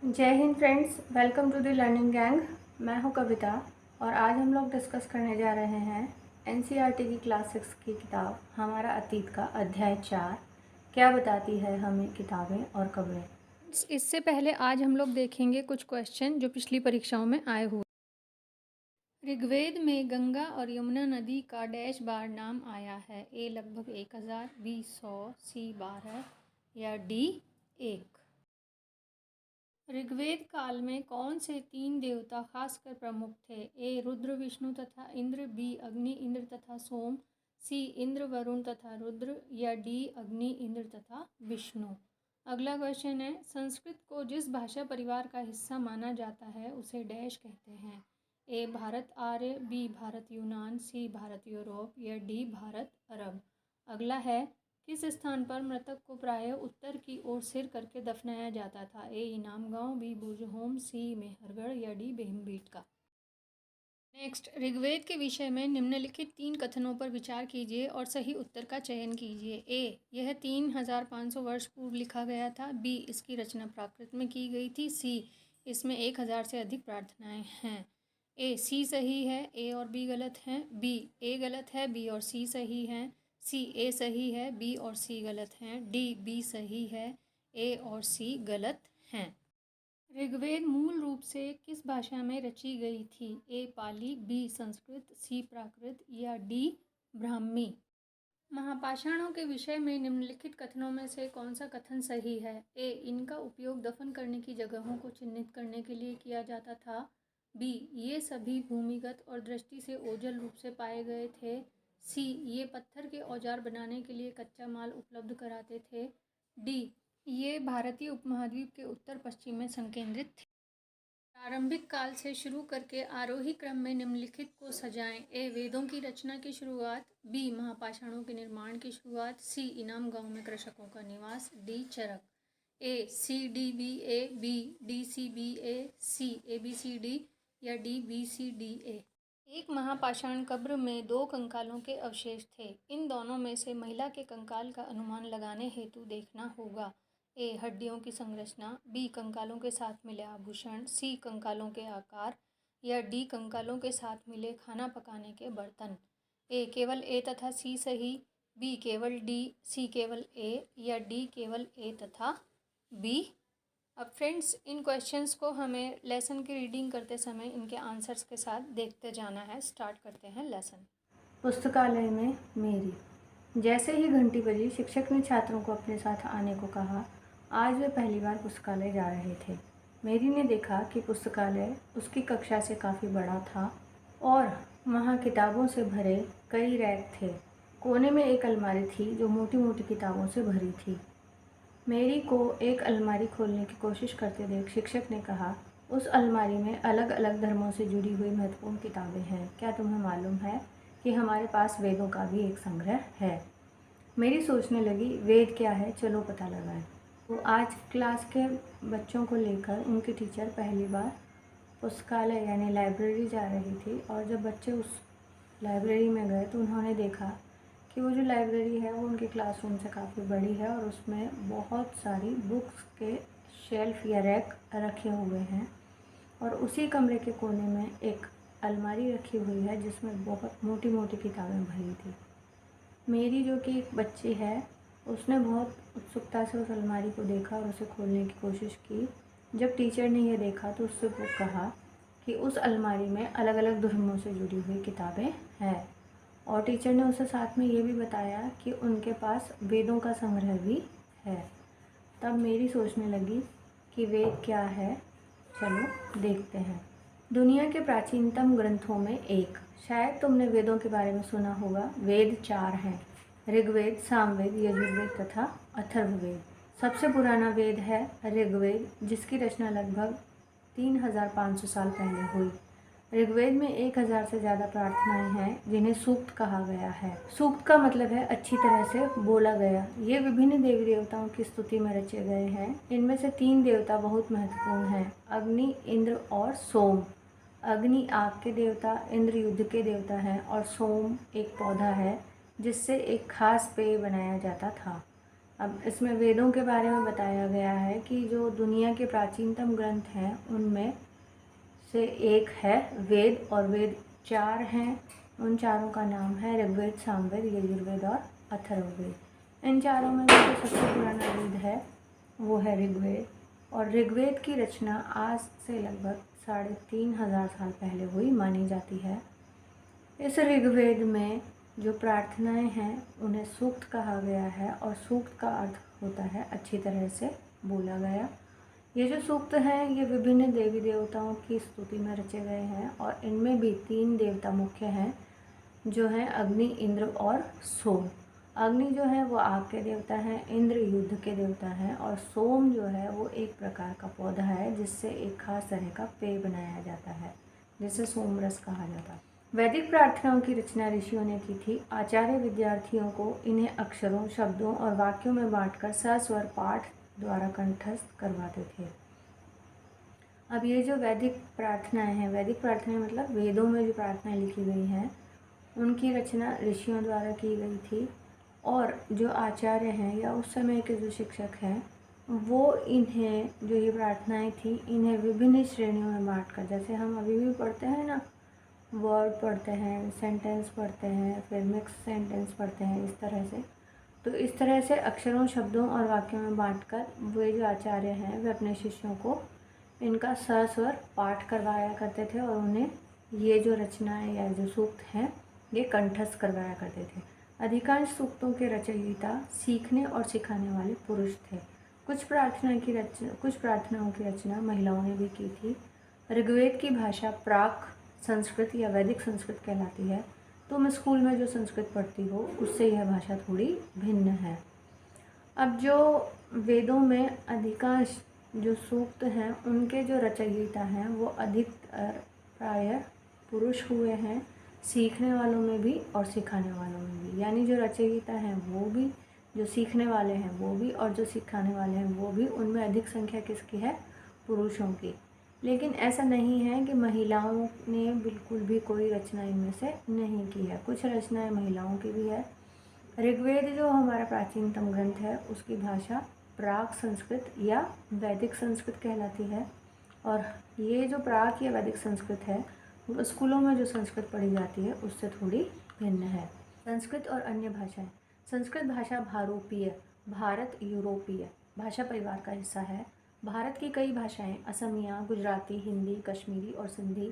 जय हिंद friends, welcome to the learning gang. मैं हूं कविता और आज हम लोग डिस्कस करने जा रहे हैं एनसीईआरटी की क्लास 6 की किताब हमारा अतीत का अध्याय 4। क्या बताती है हमें किताबें और खबरें। इससे पहले आज हम लोग देखेंगे कुछ क्वेश्चन जो पिछली परीक्षाओं में आए हुए। ऋग्वेद में गंगा और यमुना नदी का डैश बार नाम आया है। ए लगभग 1000, बी 100, सी 12 या डी 1। ऋग्वेद काल में कौन से 3 देवता खासकर प्रमुख थे? ए रुद्र, विष्णु तथा इंद्र, बी अग्नि, इंद्र तथा सोम, सी इंद्र, वरुण तथा रुद्र या डी अग्नि, इंद्र तथा विष्णु। अगला क्वेश्चन है, संस्कृत को जिस भाषा परिवार का हिस्सा माना जाता है उसे डैश कहते हैं? ए भारत आर्य, बी भारत यूनान, सी भारत यूरोप या डी भारत अरब। अगला है, किस स्थान पर मृतक को प्रायः उत्तर की ओर सिर करके दफनाया जाता था? ए इनाम गांव, बी बुजहोम, सी मेहरगढ़ या डी बेहमबीटका। नेक्स्ट, ऋग्वेद के विषय में निम्नलिखित 3 कथनों पर विचार कीजिए और सही उत्तर का चयन कीजिए। ए यह 3500 वर्ष पूर्व लिखा गया था, बी इसकी रचना प्राकृत में की गई थी, सी इसमें 1000 से अधिक प्रार्थनाएं हैं। ए सी सही है, ए और बी गलत हैं, बी ए गलत है, बी और सी सही हैं, सी ए सही है, बी और सी गलत हैं, डी बी सही है, ए और सी गलत हैं। ऋग्वेद मूल रूप से किस भाषा में रची गई थी? ए पाली, बी संस्कृत, सी प्राकृत या डी ब्राह्मी। महापाषाणों के विषय में निम्नलिखित कथनों में से कौन सा कथन सही है? ए इनका उपयोग दफन करने की जगहों को चिन्हित करने के लिए किया जाता था, बी ये सभी भूमिगत और दृष्टि से ओझल रूप से पाए गए थे, सी ये पत्थर के औजार बनाने के लिए कच्चा माल उपलब्ध कराते थे, डी ये भारतीय उपमहाद्वीप के उत्तर पश्चिम में संकेंद्रित थे। प्रारंभिक काल से शुरू करके आरोही क्रम में निम्नलिखित को सजाएं। ए वेदों की रचना की शुरुआत, बी महापाषाणों के निर्माण की शुरुआत, सी इनाम गांव में कृषकों का निवास, D Charak. A C D B A, B D C B A, C A B C D या D B C D A. एक महापाषाण कब्र में 2 कंकालों के अवशेष थे। इन दोनों में से महिला के कंकाल का अनुमान लगाने हेतु देखना होगा। ए हड्डियों की संरचना, बी कंकालों के साथ मिले आभूषण, सी कंकालों के आकार या डी कंकालों के साथ मिले खाना पकाने के बर्तन। ए केवल ए तथा सी सही, बी केवल डी, सी केवल ए या डी केवल ए तथा बी। अब फ्रेंड्स, इन क्वेश्चंस को हमें लेसन की रीडिंग करते समय इनके आंसर्स के साथ देखते जाना है। स्टार्ट करते हैं लेसन। पुस्तकालय में मेरी। जैसे ही घंटी बजी, शिक्षक ने छात्रों को अपने साथ आने को कहा। आज वे पहली बार पुस्तकालय जा रहे थे। मेरी ने देखा कि पुस्तकालय उसकी कक्षा से काफ़ी बड़ा था और वहाँ किताबों से भरे कई रैक थे। कोने में एक अलमारी थी जो मोटी मोटी किताबों से भरी थी। मेरी को एक अलमारी खोलने की कोशिश करते देख शिक्षक ने कहा, उस अलमारी में अलग अलग धर्मों से जुड़ी हुई महत्वपूर्ण किताबें हैं। क्या तुम्हें मालूम है कि हमारे पास वेदों का भी एक संग्रह है? मेरी सोचने लगी, वेद क्या है, चलो पता लगाएं। तो आज क्लास के बच्चों को लेकर उनकी टीचर पहली बार पुस्तकालय यानी लाइब्रेरी जा रही थी और जब बच्चे उस लाइब्रेरी में गए तो उन्होंने देखा कि वो जो लाइब्रेरी है वो उनके क्लासरूम से काफ़ी बड़ी है और उसमें बहुत सारी बुक्स के शेल्फ या रैक रखे हुए हैं और उसी कमरे के कोने में एक अलमारी रखी हुई है जिसमें बहुत मोटी मोटी किताबें भरी थी। मेरी जो कि एक बच्ची है, उसने बहुत उत्सुकता से उस अलमारी को देखा और उसे खोलने की कोशिश की। जब टीचर ने यह देखा तो उससे वो कहा कि उस अलमारी में अलग अलग धर्मों से जुड़ी हुई किताबें हैं और टीचर ने उसे साथ में ये भी बताया कि उनके पास वेदों का संग्रह भी है। तब मेरी सोचने लगी कि वेद क्या है, चलो देखते हैं। दुनिया के प्राचीनतम ग्रंथों में एक, शायद तुमने वेदों के बारे में सुना होगा। वेद 4 हैं, ऋग्वेद, सामवेद, यजुर्वेद तथा अथर्ववेद। सबसे पुराना वेद है ऋग्वेद, जिसकी रचना लगभग 3500 साल पहले हुई। ऋग्वेद में 1000 से ज़्यादा प्रार्थनाएं हैं जिन्हें सूक्त कहा गया है। सूक्त का मतलब है अच्छी तरह से बोला गया। ये विभिन्न देवी देवताओं की स्तुति में रचे गए हैं। इनमें से 3 देवता बहुत महत्वपूर्ण हैं, अग्नि, इंद्र और सोम। अग्नि आग के देवता, इंद्र युद्ध के देवता हैं और सोम एक पौधा है जिससे एक खास पेय बनाया जाता था। अब इसमें वेदों के बारे में बताया गया है कि जो दुनिया के प्राचीनतम ग्रंथ हैं उनमें से एक है वेद, और वेद 4 हैं। उन चारों का नाम है ऋग्वेद, सामवेद, यजुर्वेद और अथर्ववेद। इन चारों में जो सबसे पुराना वेद है वो है ऋग्वेद, और ऋग्वेद की रचना आज से लगभग 3500 साल पहले हुई मानी जाती है। इस ऋग्वेद में जो प्रार्थनाएं हैं उन्हें सूक्त कहा गया है, और सूक्त का अर्थ होता है अच्छी तरह से बोला गया। ये जो सूक्त हैं ये विभिन्न देवी देवताओं की स्तुति में रचे गए हैं, और इनमें भी 3 देवता मुख्य हैं जो हैं अग्नि, इंद्र और सोम। अग्नि जो है वो आग के देवता हैं, इंद्र युद्ध के देवता हैं, और सोम जो है वो एक प्रकार का पौधा है जिससे एक खास तरह का पेय बनाया जाता है, जिसे सोमरस कहा जाता है। वैदिक प्रार्थनाओं की रचना ऋषियों ने की थी। आचार्य विद्यार्थियों को इन्हें अक्षरों, शब्दों और वाक्यों में बांटकर सस्वर पाठ द्वारा कंठस्थ करवाते थे। अब ये जो वैदिक प्रार्थनाएं हैं, वैदिक प्रार्थनाएं मतलब वेदों में जो प्रार्थनाएं लिखी गई हैं उनकी रचना ऋषियों द्वारा की गई थी, और जो आचार्य हैं या उस समय के जो शिक्षक हैं वो इन्हें, जो ये प्रार्थनाएं थी, इन्हें विभिन्न श्रेणियों में बांटकर, जैसे हम अभी भी पढ़ते हैं ना, वर्ड पढ़ते हैं, सेंटेंस पढ़ते हैं, फिर मिक्स सेंटेंस पढ़ते हैं, इस तरह से। तो इस तरह से अक्षरों, शब्दों और वाक्यों में बांटकर वे जो आचार्य हैं वे अपने शिष्यों को इनका सस्वर पाठ करवाया करते थे, और उन्हें ये जो रचनाएं या जो सूक्त हैं ये कंठस्थ करवाया करते थे। अधिकांश सूक्तों के रचयिता सीखने और सिखाने वाले पुरुष थे। कुछ प्रार्थनाओं की रचना महिलाओं ने भी की थी। ऋग्वेद की भाषा प्राक संस्कृत या वैदिक संस्कृत कहलाती है। तुम स्कूल में जो संस्कृत पढ़ती हो उससे यह भाषा थोड़ी भिन्न है। अब जो वेदों में अधिकांश जो सूक्त हैं उनके जो रचयिता हैं वो अधिकतर प्रायः पुरुष हुए हैं, सीखने वालों में भी और सिखाने वालों में भी। यानी जो रचयिता हैं वो भी, जो सीखने वाले हैं वो भी, और जो सिखाने वाले हैं वो भी। उनमें अधिक संख्या किसकी है? पुरुषों की। लेकिन ऐसा नहीं है कि महिलाओं ने बिल्कुल भी कोई रचना इनमें से नहीं की है। कुछ रचनाएं महिलाओं की भी है। ऋग्वेद जो हमारा प्राचीनतम ग्रंथ है उसकी भाषा प्राक संस्कृत या वैदिक संस्कृत कहलाती है, और ये जो प्राक या वैदिक संस्कृत है वो स्कूलों में जो संस्कृत पढ़ी जाती है उससे थोड़ी भिन्न है। संस्कृत और अन्य भाषाएं। संस्कृत भाषा भारोपीय, भारत यूरोपीय भाषा परिवार का हिस्सा है। भारत की कई भाषाएं असमिया, गुजराती, हिंदी, कश्मीरी और सिंधी,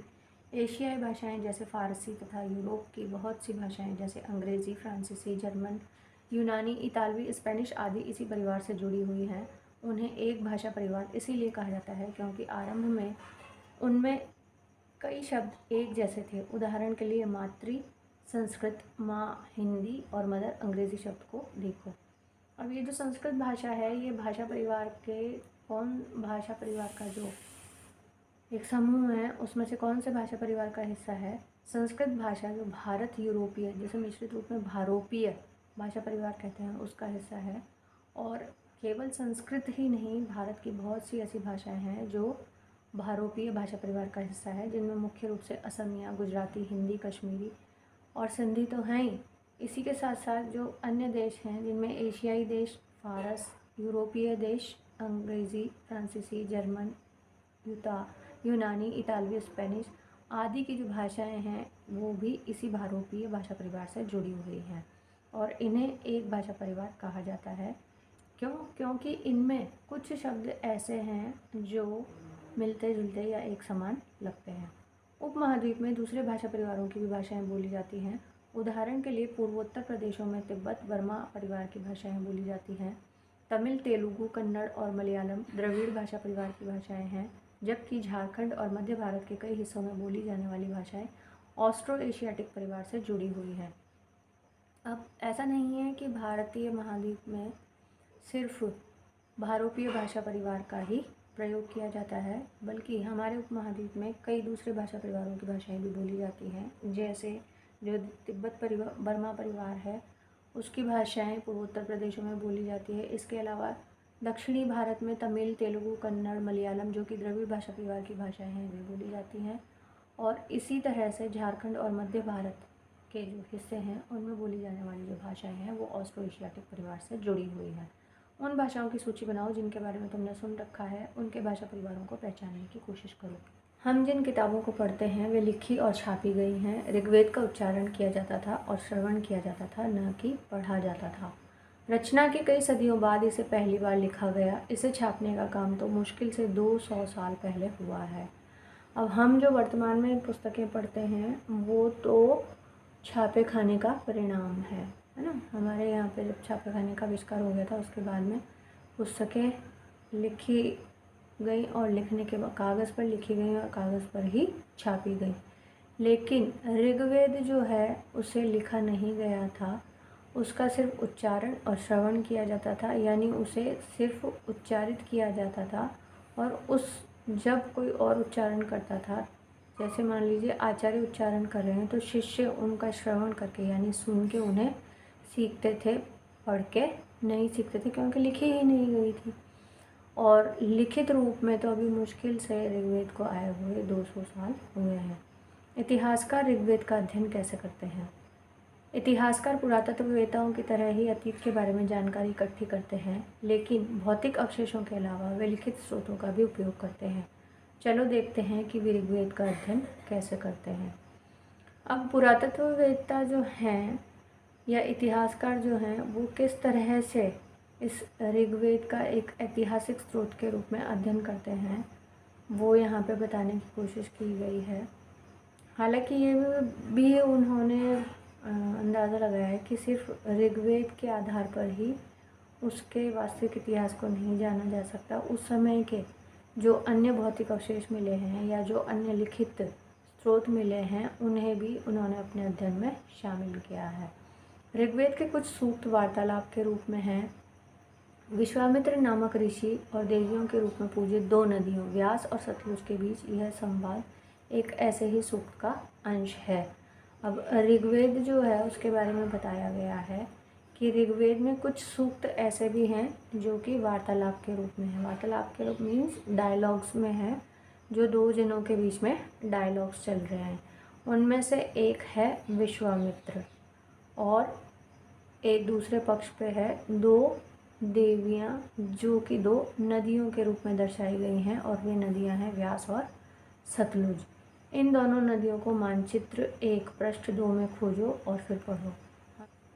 एशियाई भाषाएं जैसे फ़ारसी तथा यूरोप की बहुत सी भाषाएं जैसे अंग्रेज़ी, फ्रांसीसी, जर्मन, यूनानी, इतालवी, स्पेनिश आदि इसी परिवार से जुड़ी हुई हैं। उन्हें एक भाषा परिवार इसीलिए कहा जाता है क्योंकि आरंभ में उनमें कई शब्द एक जैसे थे। उदाहरण के लिए मातृ संस्कृत, माँ हिंदी और मदर अंग्रेज़ी शब्द को देखो। अब ये जो संस्कृत भाषा है ये भाषा परिवार का जो एक समूह है उसमें से कौन से भाषा परिवार का हिस्सा है? संस्कृत भाषा जो भारत यूरोपीय, जिसे मिश्रित रूप में भारोपीय भाषा परिवार कहते हैं, उसका हिस्सा है। और केवल संस्कृत ही नहीं, भारत की बहुत सी ऐसी भाषाएं हैं जो भारोपीय भाषा परिवार का हिस्सा है, जिनमें मुख्य रूप से असमिया, गुजराती, हिंदी, कश्मीरी और सिंधी तो हैं ही। इसी के साथ साथ जो अन्य देश हैं जिनमें एशियाई देश, फारस, यूरोपीय देश, अंग्रेज़ी, फ्रांसीसी, जर्मन, यूनानी, इतालवी, स्पेनिश आदि की जो भाषाएं हैं वो भी इसी भारोपीय भाषा परिवार से जुड़ी हुई हैं, और इन्हें एक भाषा परिवार कहा जाता है। क्यों? क्योंकि इनमें कुछ शब्द ऐसे हैं जो मिलते जुलते या एक समान लगते हैं। उपमहाद्वीप में दूसरे भाषा परिवारों की भी भाषाएं बोली जाती हैं। उदाहरण के लिए पूर्वोत्तर प्रदेशों में तिब्बत बर्मा परिवार की भाषाएं बोली जाती हैं। तमिल, तेलुगु, कन्नड़ और मलयालम द्रविड़ भाषा परिवार की भाषाएं हैं, जबकि झारखंड और मध्य भारत के कई हिस्सों में बोली जाने वाली भाषाएं ऑस्ट्रो एशियाटिक परिवार से जुड़ी हुई हैं। अब ऐसा नहीं है कि भारतीय महाद्वीप में सिर्फ भारोपीय भाषा परिवार का ही प्रयोग किया जाता है, बल्कि हमारे उपमहाद्वीप में कई दूसरे भाषा परिवारों की भाषाएं भी बोली जाती हैं। जैसे जो तिब्बत बर्मा परिवार है उसकी भाषाएं पूर्वोत्तर प्रदेशों में बोली जाती है। इसके अलावा दक्षिणी भारत में तमिल, तेलुगु, कन्नड़, मलयालम जो कि द्रविड़ भाषा परिवार की भाषाएं हैं वे बोली जाती हैं, और इसी तरह से झारखंड और मध्य भारत के जो हिस्से हैं उनमें बोली जाने वाली जो भाषाएं हैं वो ऑस्ट्रो एशियाटिक परिवार से जुड़ी हुई हैं। उन भाषाओं की सूची बनाओ जिनके बारे में तुमने सुन रखा है, उनके भाषा परिवारों को पहचानने की कोशिश करो। हम जिन किताबों को पढ़ते हैं वे लिखी और छापी गई हैं। ऋग्वेद का उच्चारण किया जाता था और श्रवण किया जाता था, न कि पढ़ा जाता था। रचना के कई सदियों बाद इसे पहली बार लिखा गया। इसे छापने का काम तो मुश्किल से 200 साल पहले हुआ है। अब हम जो वर्तमान में पुस्तकें पढ़ते हैं वो तो छापे खाने का परिणाम है ना। हमारे यहाँ पे जब छापे खाने का आविष्कार हो गया था उसके बाद में पुस्तकें लिखी गई और लिखने के बाद कागज़ पर लिखी गई और कागज़ पर ही छापी गई। लेकिन ऋग्वेद जो है उसे लिखा नहीं गया था, उसका सिर्फ उच्चारण और श्रवण किया जाता था, यानी उसे सिर्फ उच्चारित किया जाता था। और उस जब कोई और उच्चारण करता था, जैसे मान लीजिए आचार्य उच्चारण कर रहे हैं तो शिष्य उनका श्रवण करके यानी सुन के उन्हें सीखते थे, पढ़ के नहीं सीखते थे क्योंकि लिखी ही नहीं गई थी। और लिखित रूप में तो अभी मुश्किल से ऋग्वेद को आए हुए 200 साल हुए हैं। इतिहासकार ऋग्वेद का अध्ययन कैसे करते हैं? इतिहासकार पुरातत्ववेत्ताओं की तरह ही अतीत के बारे में जानकारी इकट्ठी करते हैं, लेकिन भौतिक अवशेषों के अलावा वे लिखित स्रोतों का भी उपयोग करते हैं। चलो देखते हैं कि वे ऋग्वेद का अध्ययन कैसे करते हैं। अब पुरातत्ववेत्ता जो हैं या इतिहासकार जो हैं वो किस तरह से इस ऋग्वेद का एक ऐतिहासिक स्रोत के रूप में अध्ययन करते हैं वो यहाँ पे बताने की कोशिश की गई है। हालांकि ये भी उन्होंने अंदाज़ा लगाया है कि सिर्फ ऋग्वेद के आधार पर ही उसके वास्तविक इतिहास को नहीं जाना जा सकता। उस समय के जो अन्य भौतिक अवशेष मिले हैं या जो अन्य लिखित स्रोत मिले हैं उन्हें भी उन्होंने अपने अध्ययन में शामिल किया है। ऋग्वेद के कुछ सूक्त वार्तालाप के रूप में हैं। विश्वामित्र नामक ऋषि और देवियों के रूप में पूजित दो नदियों व्यास और सतलुज के बीच यह संवाद एक ऐसे ही सूक्त का अंश है। अब ऋग्वेद जो है उसके बारे में बताया गया है कि ऋग्वेद में कुछ सूक्त ऐसे भी हैं जो कि वार्तालाप के रूप में है। वार्तालाप के रूप मीन्स डायलॉग्स में है, जो दो जनों के बीच में डायलॉग्स चल रहे हैं। उनमें से एक है विश्वामित्र और एक दूसरे पक्ष पे है दो देवियाँ जो कि दो नदियों के रूप में दर्शाई गई हैं और वे नदियाँ हैं व्यास और सतलुज। इन दोनों नदियों को मानचित्र 1 पृष्ठ 2 में खोजो और फिर पढ़ो।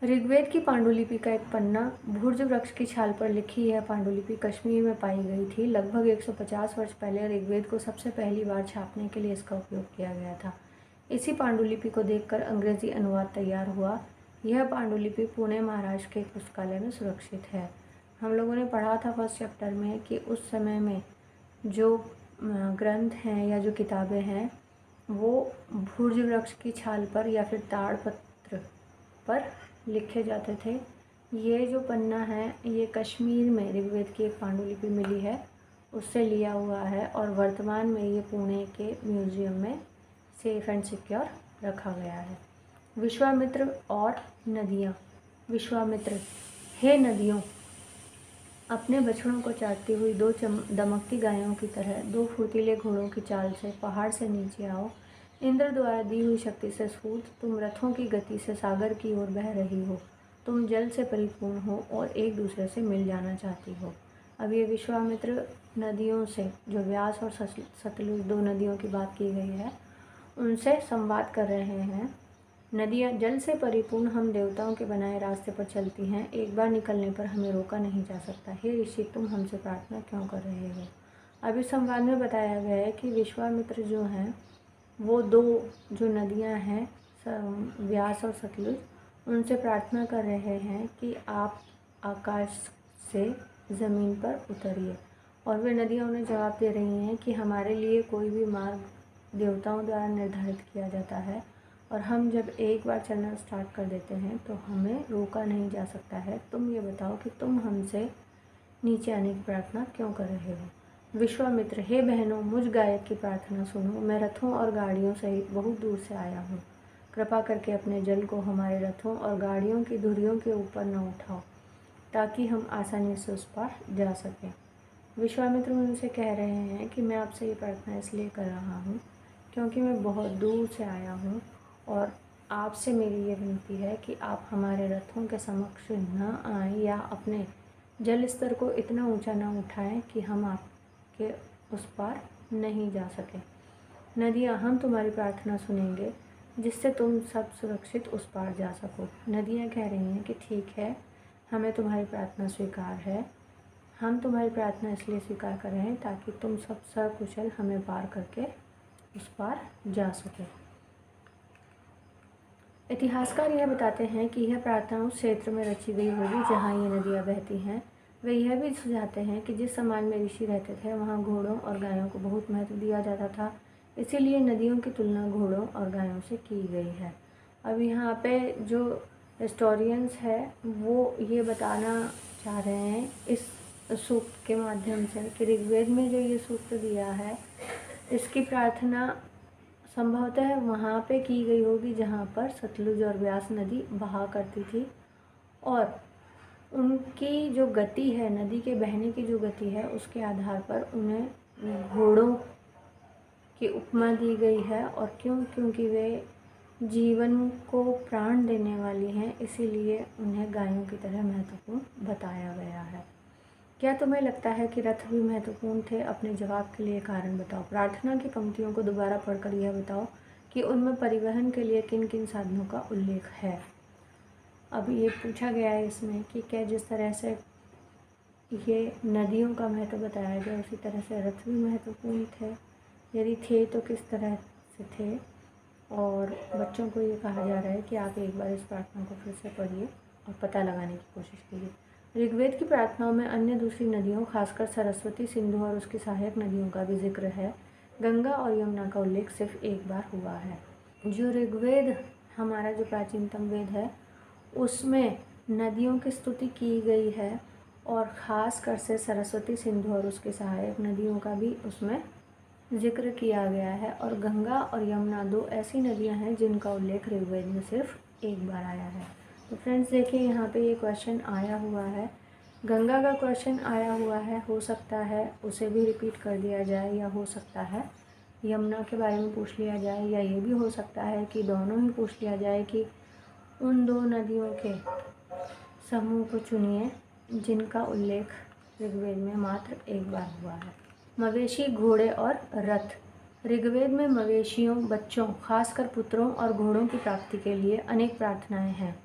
ऋग्वेद की पांडुलिपि का एक पन्ना भुर्ज वृक्ष की छाल पर लिखी यह पांडुलिपि कश्मीर में पाई गई थी। लगभग 150 वर्ष पहले ऋग्वेद को सबसे पहली बार छापने के लिए इसका उपयोग किया गया था। इसी पांडुलिपि को देखकर अंग्रेजी अनुवाद तैयार हुआ। यह पांडुलिपि पुणे महाराष्ट्र के एक पुस्तकालय में सुरक्षित है। हम लोगों ने पढ़ा था फर्स्ट चैप्टर में कि उस समय में जो ग्रंथ हैं या जो किताबें हैं वो भुर्ज वृक्ष की छाल पर या फिर ताड़पत्र पर लिखे जाते थे। ये जो पन्ना है ये कश्मीर में ऋग्वेद की एक पांडुलिपि मिली है उससे लिया हुआ है और वर्तमान में ये पुणे के म्यूज़ियम में सेफ एंड सिक्योर रखा गया है। विश्वामित्र और नदियाँ। विश्वामित्र, हे नदियों, अपने बछड़ों को चाटती हुई दो दमकती गायों की तरह दो फुर्तीले घोड़ों की चाल से पहाड़ से नीचे आओ। इंद्र द्वारा दी हुई शक्ति से स्फूर्त तुम रथों की गति से सागर की ओर बह रही हो। तुम जल से परिपूर्ण हो और एक दूसरे से मिल जाना चाहती हो। अब ये विश्वामित्र नदियों से, जो व्यास और सतलुज दो नदियों की बात की गई है, उनसे संवाद कर रहे हैं। नदियाँ जल से परिपूर्ण हम देवताओं के बनाए रास्ते पर चलती हैं। एक बार निकलने पर हमें रोका नहीं जा सकता। हे ऋषि, तुम हमसे प्रार्थना क्यों कर रहे हो? अभी संवाद में बताया गया है कि विश्वामित्र जो हैं वो दो जो नदियाँ हैं व्यास और सतलुज, उनसे प्रार्थना कर रहे हैं कि आप आकाश से ज़मीन पर उतरिए। और वे नदियाँ उन्हें जवाब दे रही हैं कि हमारे लिए कोई भी मार्ग देवताओं द्वारा निर्धारित किया जाता है और हम जब एक बार चलना स्टार्ट कर देते हैं तो हमें रोका नहीं जा सकता है। तुम ये बताओ कि तुम हमसे नीचे आने की प्रार्थना क्यों कर रहे हो? विश्वामित्र, हे बहनों, मुझ गायक की प्रार्थना सुनो। मैं रथों और गाड़ियों सहित बहुत दूर से आया हूँ। कृपा करके अपने जल को हमारे रथों और गाड़ियों की धुरियों के ऊपर न उठाओ ताकि हम आसानी से उस पार जा सकें। विश्वामित्र उनसे कह रहे हैं कि मैं आपसे ये प्रार्थना इसलिए कर रहा हूँ क्योंकि मैं बहुत दूर से आया हूँ और आपसे मेरी ये विनती है कि आप हमारे रथों के समक्ष न आएं या अपने जल स्तर को इतना ऊंचा ना उठाएं कि हम आपके उस पार नहीं जा सकें। नदियाँ, हम तुम्हारी प्रार्थना सुनेंगे जिससे तुम सब सुरक्षित उस पार जा सको। नदियाँ कह रही हैं कि ठीक है, हमें तुम्हारी प्रार्थना स्वीकार है। हम तुम्हारी प्रार्थना इसलिए स्वीकार कर रहे हैं ताकि तुम सब सकुशल हमें पार करके उस पार जा सको। इतिहासकार यह बताते हैं कि यह प्रार्थना उस क्षेत्र में रची गई होगी जहाँ ये नदियाँ बहती हैं। वे यह भी सुझाते हैं कि जिस समाज में ऋषि रहते थे वहाँ घोड़ों और गायों को बहुत महत्व दिया जाता था, इसीलिए नदियों की तुलना घोड़ों और गायों से की गई है। अब यहाँ पे जो हिस्टोरियंस है वो ये बताना चाह रहे हैं इस सूक्त के माध्यम से कि ऋग्वेद में जो ये सूक्त दिया है इसकी प्रार्थना संभवतः वहाँ पे की गई होगी जहाँ पर सतलुज और व्यास नदी बहा करती थी, और उनकी जो गति है, नदी के बहने की जो गति है, उसके आधार पर उन्हें घोड़ों की उपमा दी गई है। और क्योंकि वे जीवन को प्राण देने वाली हैं, इसीलिए उन्हें गायों की तरह महत्वपूर्ण बताया गया है। क्या तुम्हें लगता है कि रथ भी महत्वपूर्ण थे? अपने जवाब के लिए कारण बताओ। प्रार्थना की पंक्तियों को दोबारा पढ़कर यह बताओ कि उनमें परिवहन के लिए किन किन साधनों का उल्लेख है। अब ये पूछा गया है इसमें कि क्या जिस तरह से ये नदियों का महत्व बताया गया उसी तरह से रथ भी महत्वपूर्ण थे, यदि थे तो किस तरह से थे। और बच्चों को ये कहा जा रहा है कि आप एक बार इस प्रार्थना को फिर से पढ़िए और पता लगाने की कोशिश कीजिए। ऋग्वेद की प्रार्थनाओं में अन्य दूसरी नदियों, खासकर सरस्वती, सिंधु और उसकी सहायक नदियों का भी जिक्र है। गंगा और यमुना का उल्लेख सिर्फ एक बार हुआ है। जो ऋग्वेद, हमारा जो प्राचीनतम वेद है, उसमें नदियों की स्तुति की गई है और ख़ास कर से सरस्वती, सिंधु और उसके सहायक नदियों का भी उसमें जिक्र किया गया है। और गंगा और यमुना दो ऐसी नदियां हैं जिनका उल्लेख ऋग्वेद में सिर्फ एक बार आया है। तो फ्रेंड्स देखिए, यहाँ पे ये क्वेश्चन आया हुआ है, गंगा का क्वेश्चन आया हुआ है, हो सकता है उसे भी रिपीट कर दिया जाए, या हो सकता है यमुना के बारे में पूछ लिया जाए, या ये भी हो सकता है कि दोनों ही पूछ लिया जाए कि उन दो नदियों के समूह को चुनिए जिनका उल्लेख ऋग्वेद में मात्र एक बार हुआ है। मवेशी, घोड़े और रथ। ऋग्वेद में मवेशियों, बच्चों, खासकर पुत्रों और घोड़ों की प्राप्ति के लिए अनेक प्रार्थनाएं हैं।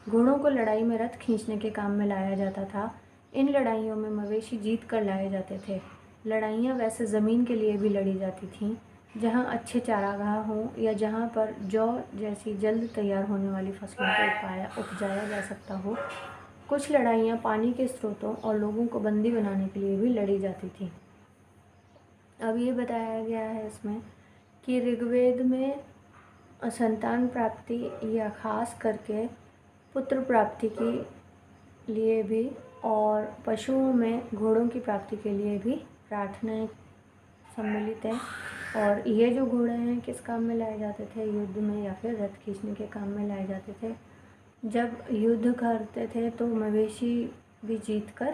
घोड़ों को लड़ाई में रथ खींचने के काम में लाया जाता था। इन लड़ाइयों में मवेशी जीत कर लाए जाते थे। लड़ाइयाँ वैसे ज़मीन के लिए भी लड़ी जाती थीं, जहाँ अच्छे चारागाह हों या जहाँ पर जौ जैसी जल्द तैयार होने वाली फसलों को उपजाया जा सकता हो। कुछ लड़ाइयाँ पानी के स्रोतों और लोगों को बंदी बनाने के लिए भी लड़ी जाती थीं। अब ये बताया गया है इसमें कि ऋग्वेद में संतान प्राप्ति या ख़ास करके पुत्र प्राप्ति के लिए भी और पशुओं में घोड़ों की प्राप्ति के लिए भी प्रार्थनाएं सम्मिलित हैं। और ये जो घोड़े हैं किस काम में लाए जाते थे? युद्ध में या फिर रथ खींचने के काम में लाए जाते थे। जब युद्ध करते थे तो मवेशी भी जीतकर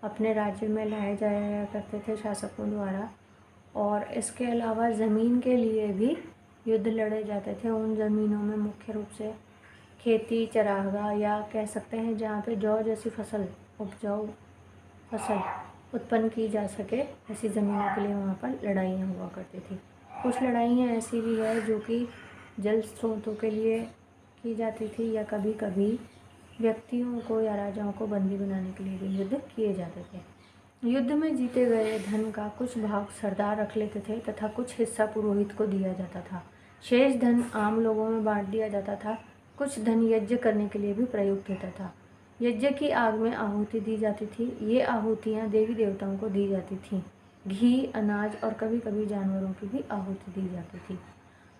अपने राज्य में लाए जाया करते थे शासकों द्वारा। और इसके अलावा ज़मीन के लिए भी युद्ध लड़े जाते थे। उन ज़मीनों में मुख्य रूप से खेती, चरागाह, या कह सकते हैं जहाँ पे जौ जैसी फसल, उपजाऊ फसल उत्पन्न की जा सके, ऐसी ज़मीनों के लिए वहाँ पर लड़ाइयाँ हुआ करती थी। कुछ लड़ाइयाँ ऐसी भी है जो कि जल स्रोतों के लिए की जाती थी, या कभी कभी व्यक्तियों को या राजाओं को बंदी बनाने के लिए भी युद्ध किए जाते थे। युद्ध में जीते गए धन का कुछ भाग सरदार रख लेते थे तथा कुछ हिस्सा पुरोहित को दिया जाता था। शेष धन आम लोगों में बांट दिया जाता था। कुछ धन यज्ञ करने के लिए भी प्रयुक्त होता था। यज्ञ की आग में आहुति दी जाती थी। ये आहुतियाँ देवी देवताओं को दी जाती थीं। घी, अनाज और कभी कभी जानवरों की भी आहुति दी जाती थी।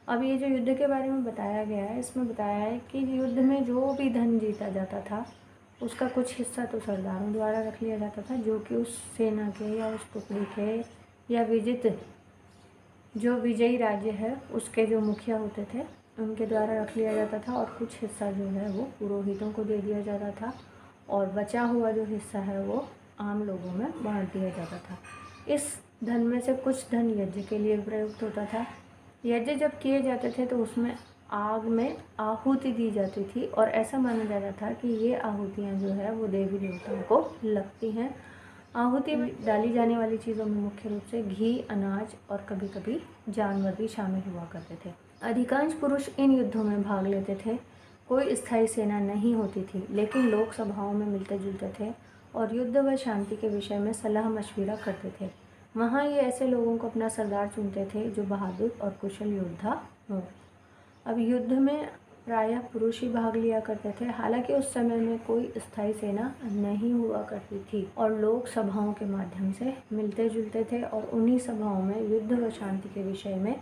अब ये जो युद्ध के बारे में बताया गया है, इसमें बताया है कि युद्ध में जो भी धन जीता जाता था उसका कुछ हिस्सा तो सरदारों द्वारा रख लिया जाता था, जो कि उस सेना के या उस टुकड़ी के या जो विजयी राज्य है उसके जो मुखिया होते थे उनके द्वारा रख लिया जाता था। और कुछ हिस्सा जो है वो पुरोहितों को दे दिया जाता था, और बचा हुआ जो हिस्सा है वो आम लोगों में बांट दिया जाता था। इस धन में से कुछ धन यज्ञ के लिए प्रयुक्त होता था। यज्ञ जब किए जाते थे तो उसमें आग में आहुति दी जाती थी और ऐसा माना जाता था कि ये आहुतियाँ जो है वो देवी देवताओं को लगती हैं। आहुति में डाली जाने वाली चीज़ों में मुख्य रूप से घी, अनाज और कभी कभी जानवर भी शामिल हुआ करते थे। अधिकांश पुरुष इन युद्धों में भाग लेते थे। कोई स्थायी सेना नहीं होती थी, लेकिन लोग सभाओं में मिलते जुलते थे और युद्ध व शांति के विषय में सलाह मशविरा करते थे। वहाँ ये ऐसे लोगों को अपना सरदार चुनते थे जो बहादुर और कुशल योद्धा हों। अब युद्ध में प्रायः पुरुष ही भाग लिया करते थे। हालांकि उस समय में कोई स्थायी सेना नहीं हुआ करती थी और लोग सभाओं के माध्यम से मिलते जुलते थे और उन्हीं सभाओं में युद्ध व शांति के विषय में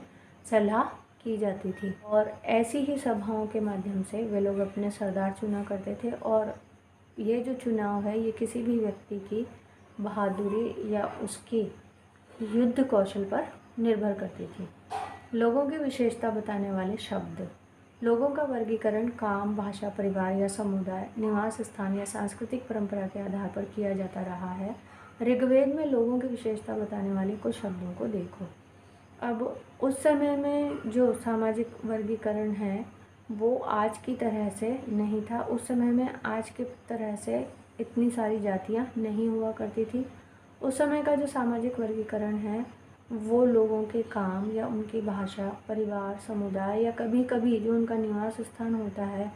सलाह की जाती थी और ऐसी ही सभाओं के माध्यम से वे लोग अपने सरदार चुना करते थे। और ये जो चुनाव है ये किसी भी व्यक्ति की बहादुरी या उसकी युद्ध कौशल पर निर्भर करती थी। लोगों की विशेषता बताने वाले शब्द। लोगों का वर्गीकरण काम, भाषा, परिवार या समुदाय, निवास स्थान या सांस्कृतिक परंपरा के आधार पर किया जाता रहा है। ऋग्वेद में लोगों की विशेषता बताने वाले कुछ शब्दों को देखो। अब उस समय में जो सामाजिक वर्गीकरण है वो आज की तरह से नहीं था। उस समय में आज की तरह से इतनी सारी जातियाँ नहीं हुआ करती थी। उस समय का जो सामाजिक वर्गीकरण है वो लोगों के काम या उनकी भाषा, परिवार, समुदाय या कभी कभी जो उनका निवास स्थान होता है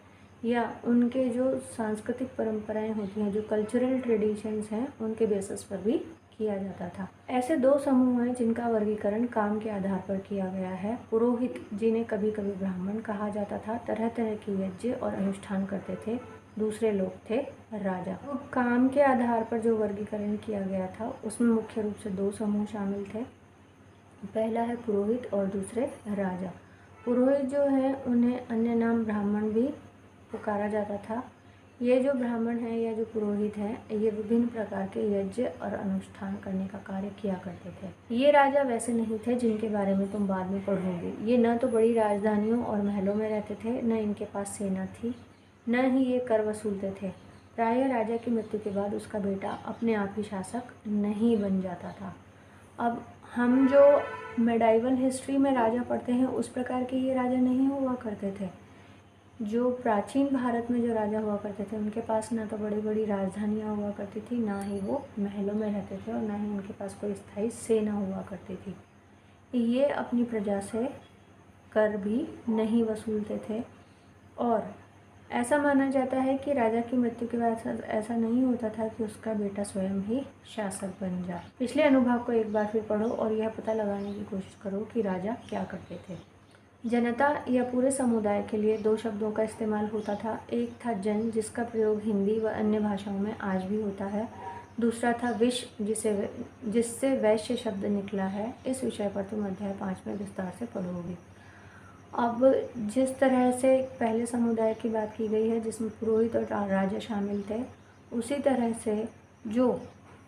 या उनके जो सांस्कृतिक परंपराएं होती हैं, जो कल्चरल ट्रेडिशंस हैं, उनके बेसिस पर भी किया जाता था। ऐसे दो समूह हैं जिनका वर्गीकरण काम के आधार पर किया गया है। पुरोहित, जिन्हें कभी कभी ब्राह्मण कहा जाता था, तरह तरह के यज्ञ और अनुष्ठान करते थे। दूसरे लोग थे राजा। तो काम के आधार पर जो वर्गीकरण किया गया था उसमें मुख्य रूप से दो समूह शामिल थे। पहला है पुरोहित और दूसरे राजा। पुरोहित जो है उन्हें अन्य नाम ब्राह्मण भी पुकारा जाता था। ये जो ब्राह्मण है या जो पुरोहित हैं ये विभिन्न प्रकार के यज्ञ और अनुष्ठान करने का कार्य किया करते थे। ये राजा वैसे नहीं थे जिनके बारे में तुम बाद में पढ़ोगे। ये न तो बड़ी राजधानियों और महलों में रहते थे, न इनके पास सेना थी, न ही ये कर वसूलते थे। प्रायः राजा की मृत्यु के बाद उसका बेटा अपने आप ही शासक नहीं बन जाता था। अब हम जो मेडाइवल हिस्ट्री में राजा पढ़ते हैं उस प्रकार के ये राजा नहीं हुआ करते थे। जो प्राचीन भारत में जो राजा हुआ करते थे उनके पास ना तो बड़ी बड़ी राजधानियाँ हुआ करती थी, ना ही वो महलों में रहते थे और ना ही उनके पास कोई स्थायी सेना हुआ करती थी। ये अपनी प्रजा से कर भी नहीं वसूलते थे और ऐसा माना जाता है कि राजा की मृत्यु के बाद ऐसा नहीं होता था कि उसका बेटा स्वयं ही शासक बन जाए। पिछले अनुभव को एक बार फिर पढ़ो और यह पता लगाने की कोशिश करो कि राजा क्या करते थे। जनता या पूरे समुदाय के लिए दो शब्दों का इस्तेमाल होता था। एक था जन, जिसका प्रयोग हिंदी व अन्य भाषाओं में आज भी होता है। दूसरा था विश, जिससे वैश्य शब्द निकला है। इस विषय पर तुम अध्याय 5 में विस्तार से पढ़ोगे। अब जिस तरह से पहले समुदाय की बात की गई है जिसमें पुरोहित और राजा शामिल थे, उसी तरह से जो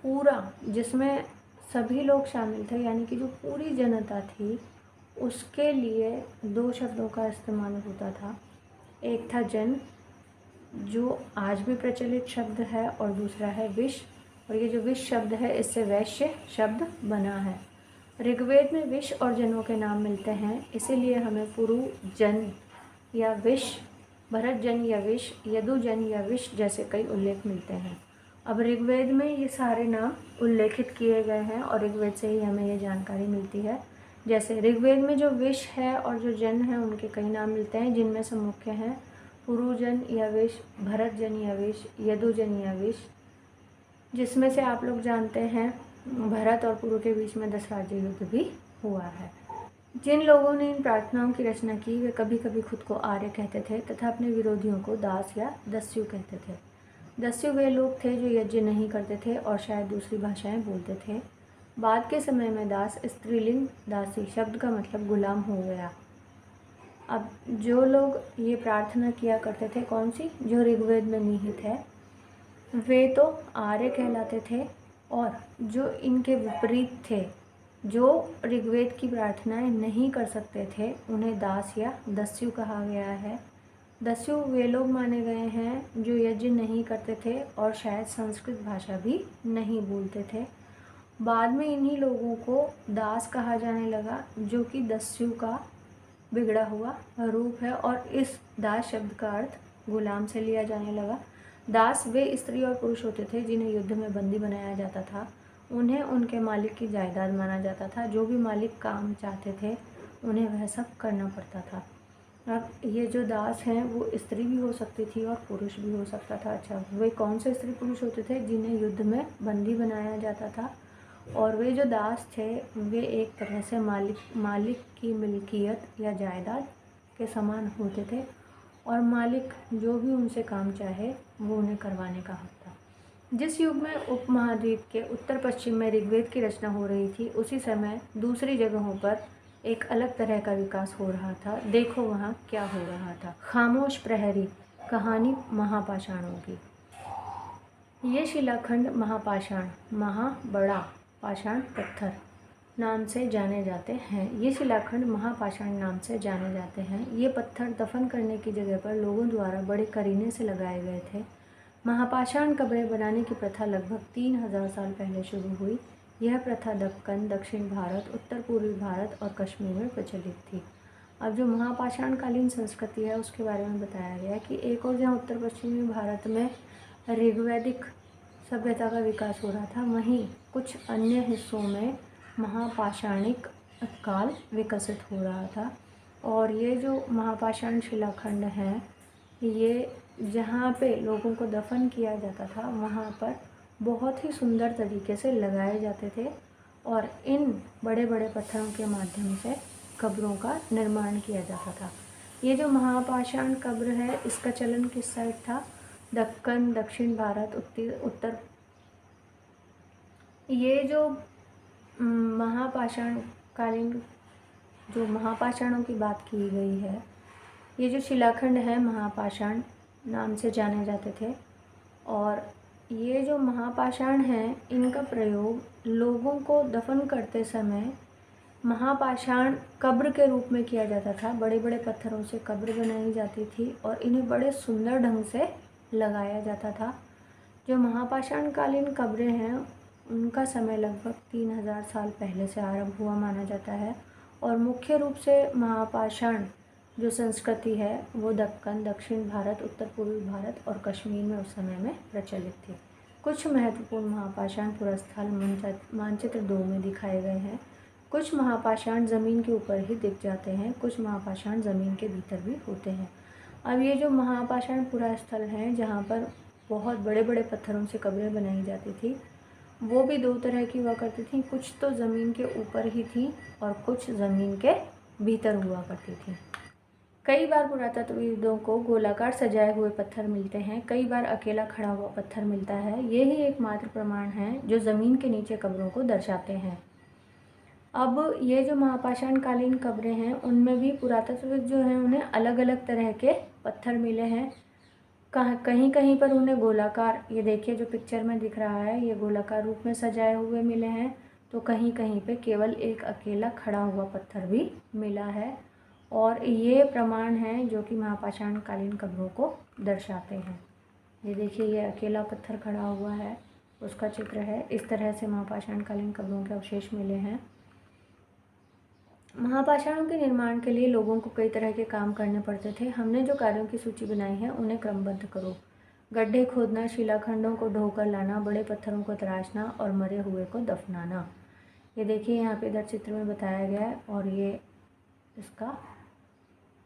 पूरा जिसमें सभी लोग शामिल थे यानी कि जो पूरी जनता थी उसके लिए दो शब्दों का इस्तेमाल होता था। एक था जन, जो आज भी प्रचलित शब्द है, और दूसरा है विश, और ये जो विश शब्द है इससे वैश्य शब्द बना है। ऋग्वेद में विश और जनों के नाम मिलते हैं, इसीलिए हमें पुरु जन या विश, भरत जन या विश, यदु जन या विश जैसे कई उल्लेख मिलते हैं। अब ऋग्वेद में ये सारे नाम उल्लेखित किए गए हैं और ऋग्वेद से ही हमें ये जानकारी मिलती है। जैसे ऋग्वेद में जो विश है और जो जन है उनके कई नाम मिलते हैं, जिनमें से मुख्य हैं पुरुजन या विश, भरत जन या विश, यदु जन या विश, जिसमें से आप लोग जानते हैं भरत और पुरु के बीच में 10 राज्य युद्ध भी हुआ है। जिन लोगों ने इन प्रार्थनाओं की रचना की वे कभी कभी खुद को आर्य कहते थे तथा अपने विरोधियों को दास या दस्यु कहते थे। दस्यु वे लोग थे जो यज्ञ नहीं करते थे और शायद दूसरी भाषाएं बोलते थे। बाद के समय में दास स्त्रीलिंग दासी शब्द का मतलब गुलाम हो गया। अब जो लोग ये प्रार्थना किया करते थे, कौन सी, जो ऋग्वेद में निहित है, वे तो आर्य कहलाते थे, और जो इनके विपरीत थे, जो ऋग्वेद की प्रार्थनाएं नहीं कर सकते थे, उन्हें दास या दस्यु कहा गया है। दस्यु वे लोग माने गए हैं जो यज्ञ नहीं करते थे और शायद संस्कृत भाषा भी नहीं बोलते थे। बाद में इन्हीं लोगों को दास कहा जाने लगा, जो कि दस्यु का बिगड़ा हुआ रूप है और इस दास शब्द का अर्थ गुलाम से लिया जाने लगा। दास वे स्त्री और पुरुष होते थे जिन्हें युद्ध में बंदी बनाया जाता था। उन्हें उनके मालिक की जायदाद माना जाता था। जो भी मालिक काम चाहते थे उन्हें वह सब करना पड़ता था। अब ये जो दास हैं वो स्त्री भी हो सकती थी और पुरुष भी हो सकता था। अच्छा, वे कौन से स्त्री पुरुष होते थे? जिन्हें युद्ध में बंदी बनाया जाता था। और वे जो दास थे वे एक तरह से मालिक की मिल्कियत या जायदाद के समान होते थे और मालिक जो भी उनसे काम चाहे वो उन्हें करवाने का हक था। जिस युग में उपमहाद्वीप के उत्तर पश्चिम में ऋग्वेद की रचना हो रही थी, उसी समय दूसरी जगहों पर एक अलग तरह का विकास हो रहा था। देखो वहाँ क्या हो रहा था। खामोश प्रहरी, कहानी महापाषाणों की। ये शिलाखंड महापाषाण, बड़ा पाषाण पत्थर नाम से जाने जाते हैं। ये शिलाखंड महापाषाण नाम से जाने जाते हैं। ये पत्थर दफन करने की जगह पर लोगों द्वारा बड़े करीने से लगाए गए थे। महापाषाण कब्रें बनाने की प्रथा लगभग 3000 साल पहले शुरू हुई। यह प्रथा दक्कन, दक्षिण भारत, उत्तर पूर्वी भारत और कश्मीर में प्रचलित थी। अब जो महापाषाणकालीन संस्कृति है उसके बारे में बताया गया कि एक और जहाँ उत्तर पश्चिमी भारत में ऋग्वैदिक सभ्यता का विकास हो रहा था, वहीं कुछ अन्य हिस्सों में महापाषाणिक काल विकसित हो रहा था। और ये जो महापाषाण शिलाखंड हैं, ये जहाँ पे लोगों को दफन किया जाता था वहाँ पर बहुत ही सुंदर तरीके से लगाए जाते थे और इन बड़े बड़े पत्थरों के माध्यम से कब्रों का निर्माण किया जाता था। ये जो महापाषाण कब्र है इसका चलन किस साइड था? दक्कन, दक्षिण भारत, उत्तर। ये जो महापाषाणकालीन जो महापाषाणों की बात की गई है, ये जो शिलाखंड है महापाषाण नाम से जाने जाते थे। और ये जो महापाषाण हैं इनका प्रयोग लोगों को दफन करते समय महापाषाण कब्र के रूप में किया जाता था। बड़े बड़े पत्थरों से कब्र बनाई जाती थी और इन्हें बड़े सुंदर ढंग से लगाया जाता था। जो महापाषाणकालीन कब्रें हैं उनका समय लगभग 3000 साल पहले से आरंभ हुआ माना जाता है और मुख्य रूप से महापाषाण जो संस्कृति है वो दक्कन, दक्षिण भारत, उत्तर पूर्वी भारत और कश्मीर में उस समय में प्रचलित थी। कुछ महत्वपूर्ण महापाषाण पुरस्थल मानचित्र 2 में दिखाए गए हैं। कुछ महापाषाण ज़मीन के ऊपर ही दिख जाते हैं, कुछ महापाषाण ज़मीन के भीतर भी होते हैं। अब ये जो महापाषाण पुरास्थल हैं जहाँ पर बहुत बड़े बड़े पत्थरों से कब्रें बनाई जाती थी, वो भी 2 तरह की हुआ करती थी। कुछ तो ज़मीन के ऊपर ही थी और कुछ ज़मीन के भीतर हुआ करती थी। कई बार पुरातत्वविदों को गोलाकार सजाए हुए पत्थर मिलते हैं, कई बार अकेला खड़ा हुआ पत्थर मिलता है। ये ही एकमात्र प्रमाण है जो ज़मीन के नीचे कब्रों को दर्शाते हैं। अब ये जो महापाषाणकालीन कब्रें हैं उनमें भी पुरातत्वविद जो हैं उन्हें अलग अलग तरह के पत्थर मिले हैं। कहीं कहीं पर उन्हें गोलाकार, ये देखिए जो पिक्चर में दिख रहा है ये गोलाकार रूप में सजाए हुए मिले हैं, तो कहीं कहीं पे केवल एक अकेला खड़ा हुआ पत्थर भी मिला है। और ये प्रमाण हैं जो कि महापाषाणकालीन कब्रों को दर्शाते हैं। ये देखिए ये अकेला पत्थर खड़ा हुआ है, उसका चित्र है। इस तरह से महापाषाणकालीन कब्रों के अवशेष मिले हैं। महापाषाणों के निर्माण के लिए लोगों को कई तरह के काम करने पड़ते थे। हमने जो कार्यों की सूची बनाई है उन्हें क्रमबद्ध करो। गड्ढे खोदना, शिलाखंडों को ढोकर लाना, बड़े पत्थरों को तराशना और मरे हुए को दफनाना। ये देखिए यहाँ पे इधर चित्र में बताया गया है और ये इसका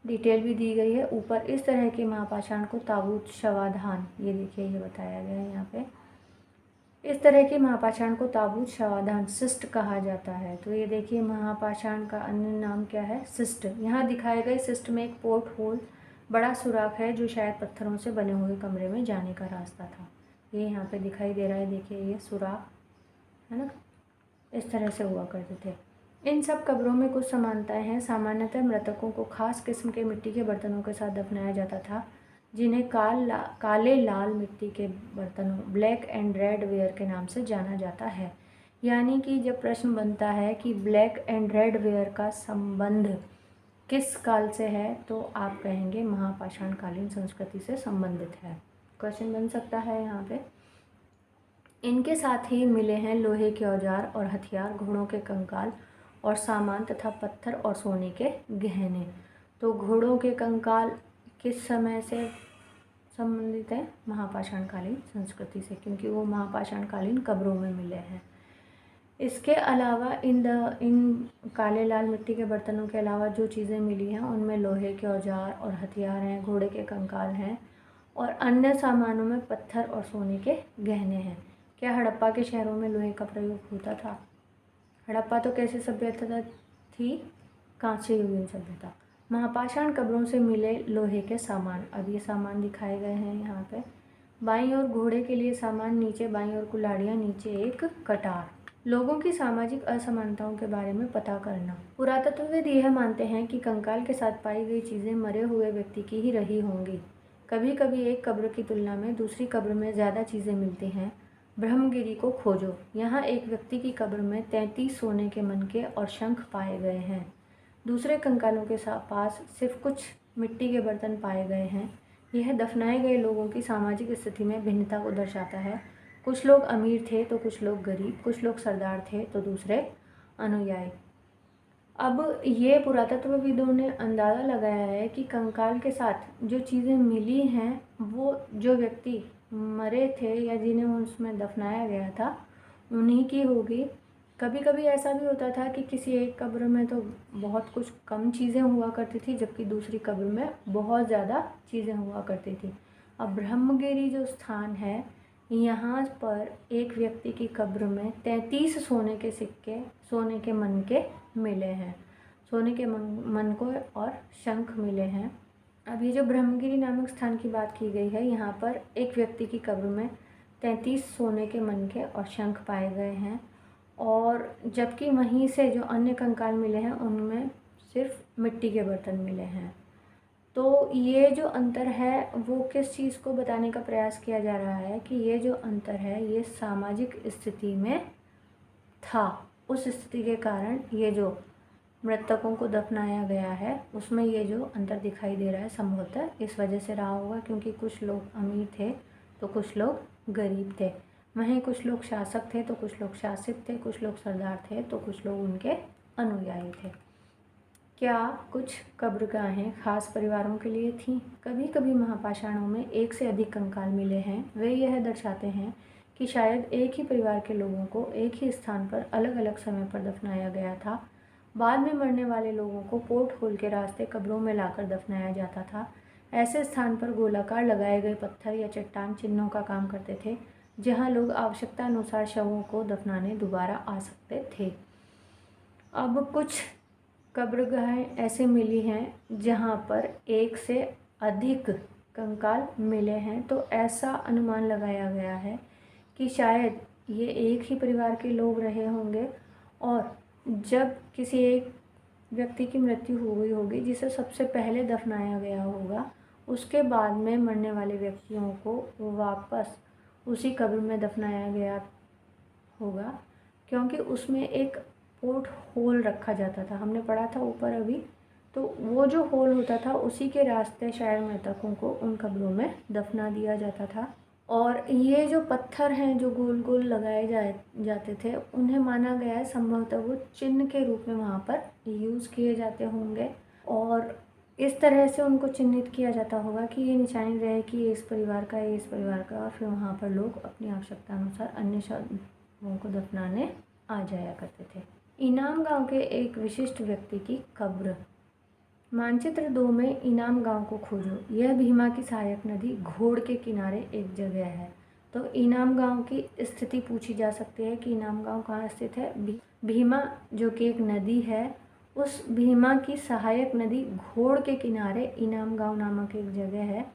डिटेल भी दी गई है। ऊपर इस तरह के महापाषाण को ताबूत, शवाधान, ये देखिए ये बताया गया है यहाँ पे। इस तरह के महापाषाण को ताबूत, शवाधान, सिस्ट कहा जाता है। तो ये देखिए महापाषाण का अन्य नाम क्या है? सिस्ट। यहाँ दिखाए गए सिस्ट में एक पोर्ट होल, बड़ा सुराख है जो शायद पत्थरों से बने हुए कमरे में जाने का रास्ता था। ये यहाँ पे दिखाई दे रहा है, देखिए ये सुराख है ना, इस तरह से हुआ करते थे। इन सब कब्रों में कुछ समानताएं हैं। सामान्यतः मृतकों को खास किस्म के मिट्टी के बर्तनों के साथ दफनाया जाता था जिन्हें काले लाल मिट्टी के बर्तनों, ब्लैक एंड रेड वेयर के नाम से जाना जाता है। यानी कि जब प्रश्न बनता है कि ब्लैक एंड रेड वेयर का संबंध किस काल से है, तो आप कहेंगे महापाषाणकालीन संस्कृति से संबंधित है। क्वेश्चन बन सकता है यहाँ पे। इनके साथ ही मिले हैं लोहे के औजार और हथियार, घोड़ों के कंकाल और सामान तथा पत्थर और सोने के गहने। तो घोड़ों के कंकाल किस समय से संबंधित है? महापाषाणकालीन संस्कृति से, क्योंकि वो महापाषाणकालीन कब्रों में मिले हैं। इसके अलावा इन काले लाल मिट्टी के बर्तनों के अलावा जो चीज़ें मिली हैं उनमें लोहे के औजार और हथियार हैं, घोड़े के कंकाल हैं और अन्य सामानों में पत्थर और सोने के गहने हैं। क्या हड़प्पा के शहरों में लोहे का प्रयोग होता था? हड़प्पा तो कैसी सभ्यता थी? कांस्य युगीन सभ्यता। महापाषाण कब्रों से मिले लोहे के सामान, अब ये सामान दिखाए गए हैं यहाँ पे। बाईं ओर घोड़े के लिए सामान, नीचे बाईं ओर कुल्हाड़ियाँ, नीचे एक कटार। लोगों की सामाजिक असमानताओं के बारे में पता करना। पुरातत्वविद यह मानते हैं कि कंकाल के साथ पाई गई चीज़ें मरे हुए व्यक्ति की ही रही होंगी। कभी कभी एक कब्र की तुलना में दूसरी कब्र में ज़्यादा चीज़ें मिलती हैं। ब्रह्मगिरी को खोजो, यहाँ एक व्यक्ति की कब्र में 33 सोने के मनके और शंख पाए गए हैं। दूसरे कंकालों के पास सिर्फ कुछ मिट्टी के बर्तन पाए गए हैं। यह दफनाए गए लोगों की सामाजिक स्थिति में भिन्नता को दर्शाता है। कुछ लोग अमीर थे तो कुछ लोग गरीब, कुछ लोग सरदार थे तो दूसरे अनुयायी। अब ये पुरातत्वविदों ने अंदाज़ा लगाया है कि कंकाल के साथ जो चीज़ें मिली हैं वो जो व्यक्ति मरे थे या जिन्हें उसमें दफनाया गया था उन्हीं की होगी। कभी कभी ऐसा भी होता था कि किसी एक कब्र में तो बहुत कुछ कम चीज़ें हुआ करती थी, जबकि दूसरी कब्र में बहुत ज़्यादा चीज़ें हुआ करती थी। अब ब्रह्मगिरी जो स्थान है, यहाँ पर एक व्यक्ति की कब्र में 33 सोने के सिक्के, सोने के मनके मिले हैं, सोने के मनकों और शंख मिले हैं। अब ये जो ब्रह्मगिरी नामक स्थान की बात की गई है, यहाँ पर एक व्यक्ति की कब्र में 33 सोने के मनके और शंख पाए गए हैं, और जबकि वहीं से जो अन्य कंकाल मिले हैं उनमें सिर्फ मिट्टी के बर्तन मिले हैं। तो ये जो अंतर है वो किस चीज़ को बताने का प्रयास किया जा रहा है कि ये जो अंतर है ये सामाजिक स्थिति में था। उस स्थिति के कारण ये जो मृतकों को दफनाया गया है उसमें ये जो अंतर दिखाई दे रहा है संभवतः इस वजह से रहा होगा, क्योंकि कुछ लोग अमीर थे तो कुछ लोग गरीब थे, वहीं कुछ लोग शासक थे तो कुछ लोग शासित थे, कुछ लोग सरदार थे तो कुछ लोग उनके अनुयायी थे। क्या कुछ कब्रगाहें खास परिवारों के लिए थीं? कभी कभी महापाषाणों में एक से अधिक कंकाल मिले हैं। वे यह दर्शाते हैं कि शायद एक ही परिवार के लोगों को एक ही स्थान पर अलग अलग समय पर दफनाया गया था। बाद में मरने वाले लोगों को पोर्ट होल के रास्ते कब्रों में लाकर दफनाया जाता था। ऐसे स्थान पर गोलाकार लगाए गए पत्थर या चट्टान चिन्हों का काम करते थे, जहाँ लोग आवश्यकता अनुसार शवों को दफनाने दोबारा आ सकते थे। अब कुछ कब्रगाहें ऐसे मिली हैं जहाँ पर एक से अधिक कंकाल मिले हैं, तो ऐसा अनुमान लगाया गया है कि शायद ये एक ही परिवार के लोग रहे होंगे, और जब किसी एक व्यक्ति की मृत्यु हो गई होगी जिसे सबसे पहले दफनाया गया होगा, उसके बाद में मरने वाले व्यक्तियों को वापस उसी कब्र में दफनाया गया होगा, क्योंकि उसमें एक पोर्ट होल रखा जाता था। हमने पढ़ा था ऊपर अभी, तो वो जो होल होता था उसी के रास्ते शायद मृतकों को उन कब्रों में दफना दिया जाता था। और ये जो पत्थर हैं जो गोल गोल लगाए जाते थे, उन्हें माना गया है संभवतः वो चिन्ह के रूप में वहाँ पर यूज़ किए जाते होंगे, और इस तरह से उनको चिन्हित किया जाता होगा कि ये निशानी रहे कि ये इस परिवार का, ये इस परिवार का, और फिर वहाँ पर लोग अपनी आवश्यकता अनुसार अन्य शवों को दफनाने आ जाया करते थे। इनाम गांव के एक विशिष्ट व्यक्ति की कब्र। मानचित्र 2 में इनाम गांव को खोजो। यह भीमा की सहायक नदी घोड़ के किनारे एक जगह है। तो इनाम गांव की स्थिति पूछी जा सकती है कि इनाम गांव कहाँ स्थित है। भीमा जो कि एक नदी है, उस भीमा की सहायक नदी घोड़ के किनारे इनाम गांव नामक एक जगह है,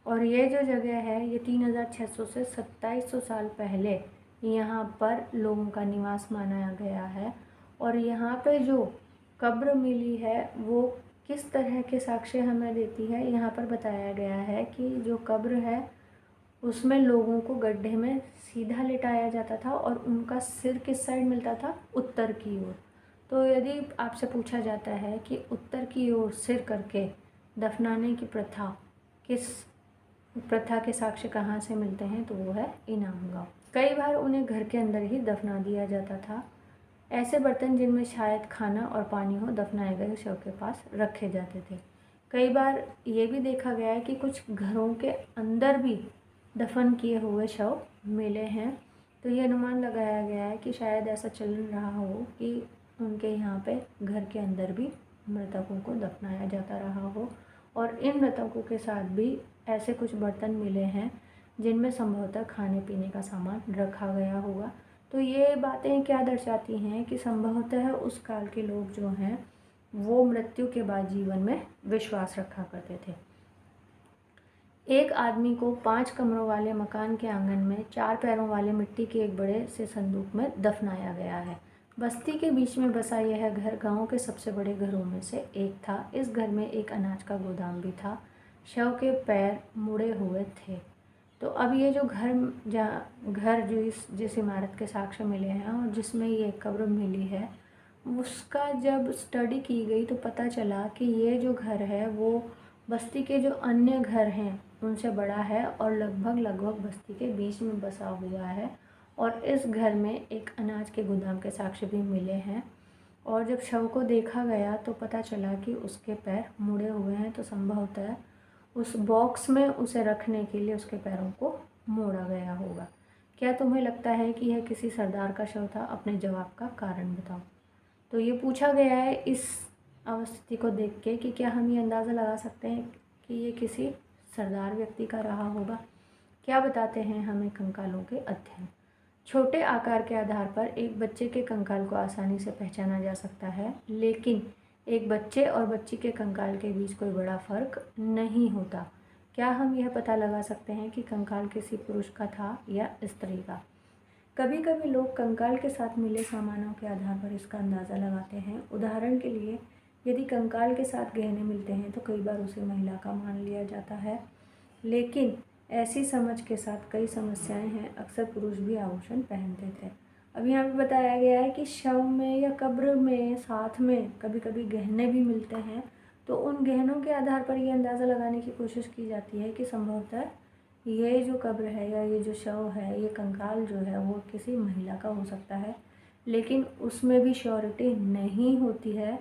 और ये जो जगह है ये 3600 से 2700 साल पहले यहाँ पर लोगों का निवास माना गया है। और यहाँ पे जो कब्र मिली है वो किस तरह के साक्ष्य हमें देती है, यहाँ पर बताया गया है कि जो कब्र है उसमें लोगों को गड्ढे में सीधा लिटाया जाता था और उनका सिर किस साइड मिलता था, उत्तर की ओर। तो यदि आपसे पूछा जाता है कि उत्तर की ओर सिर करके दफनाने की प्रथा, किस प्रथा के साक्ष्य कहाँ से मिलते हैं, तो वो है इनाम गाँव। कई बार उन्हें घर के अंदर ही दफना दिया जाता था। ऐसे बर्तन जिनमें शायद खाना और पानी हो दफनाए गए शव के पास रखे जाते थे। कई बार ये भी देखा गया है कि कुछ घरों के अंदर भी दफन किए हुए शव मिले हैं। तो ये अनुमान लगाया गया है कि शायद ऐसा चल रहा हो कि उनके यहाँ पे घर के अंदर भी मृतकों को दफनाया जाता रहा हो, और इन मृतकों के साथ भी ऐसे कुछ बर्तन मिले हैं जिनमें संभवतः खाने पीने का सामान रखा गया होगा। तो ये बातें क्या दर्शाती हैं कि संभवतः उस काल के लोग जो हैं वो मृत्यु के बाद जीवन में विश्वास रखा करते थे। एक आदमी को 5 कमरों वाले मकान के आंगन में 4 पैरों वाले मिट्टी के एक बड़े से संदूक में दफनाया गया है। बस्ती के बीच में बसा यह घर गांव के सबसे बड़े घरों में से एक था। इस घर में एक अनाज का गोदाम भी था। शव के पैर मुड़े हुए थे। तो अब ये जो घर जो जिस इमारत के साक्ष्य मिले हैं और जिसमें ये कब्र मिली है, उसका जब स्टडी की गई तो पता चला कि ये जो घर है वो बस्ती के जो अन्य घर हैं उनसे बड़ा है और लगभग बस्ती के बीच में बसा हुआ है। और इस घर में एक अनाज के गोदाम के साक्ष्य भी मिले हैं। और जब शव को देखा गया तो पता चला कि उसके पैर मुड़े हुए हैं। तो संभवतः उस बॉक्स में उसे रखने के लिए उसके पैरों को मोड़ा गया होगा। क्या तुम्हें लगता है कि यह किसी सरदार का शव था? अपने जवाब का कारण बताओ। तो ये पूछा गया है इस अवस्थिति को देख के कि क्या हम ये अंदाज़ा लगा सकते हैं कि ये किसी सरदार व्यक्ति का रहा होगा। क्या बताते हैं हमें कंकालों के अध्ययन। छोटे आकार के आधार पर एक बच्चे के कंकाल को आसानी से पहचाना जा सकता है, लेकिन एक बच्चे और बच्ची के कंकाल के बीच कोई बड़ा फर्क नहीं होता। क्या हम यह पता लगा सकते हैं कि कंकाल किसी पुरुष का था या स्त्री का? कभी कभी लोग कंकाल के साथ मिले सामानों के आधार पर इसका अंदाज़ा लगाते हैं। उदाहरण के लिए, यदि कंकाल के साथ गहने मिलते हैं तो कई बार उसे महिला का मान लिया जाता है, लेकिन ऐसी समझ के साथ कई समस्याएं हैं। अक्सर पुरुष भी आभूषण पहनते थे। अब यहाँ पे बताया गया है कि शव में या कब्र में साथ में कभी कभी गहने भी मिलते हैं। तो उन गहनों के आधार पर यह अंदाज़ा लगाने की कोशिश की जाती है कि संभवतः ये जो कब्र है या ये जो शव है, ये कंकाल जो है वो किसी महिला का हो सकता है, लेकिन उसमें भी श्योरिटी नहीं होती है।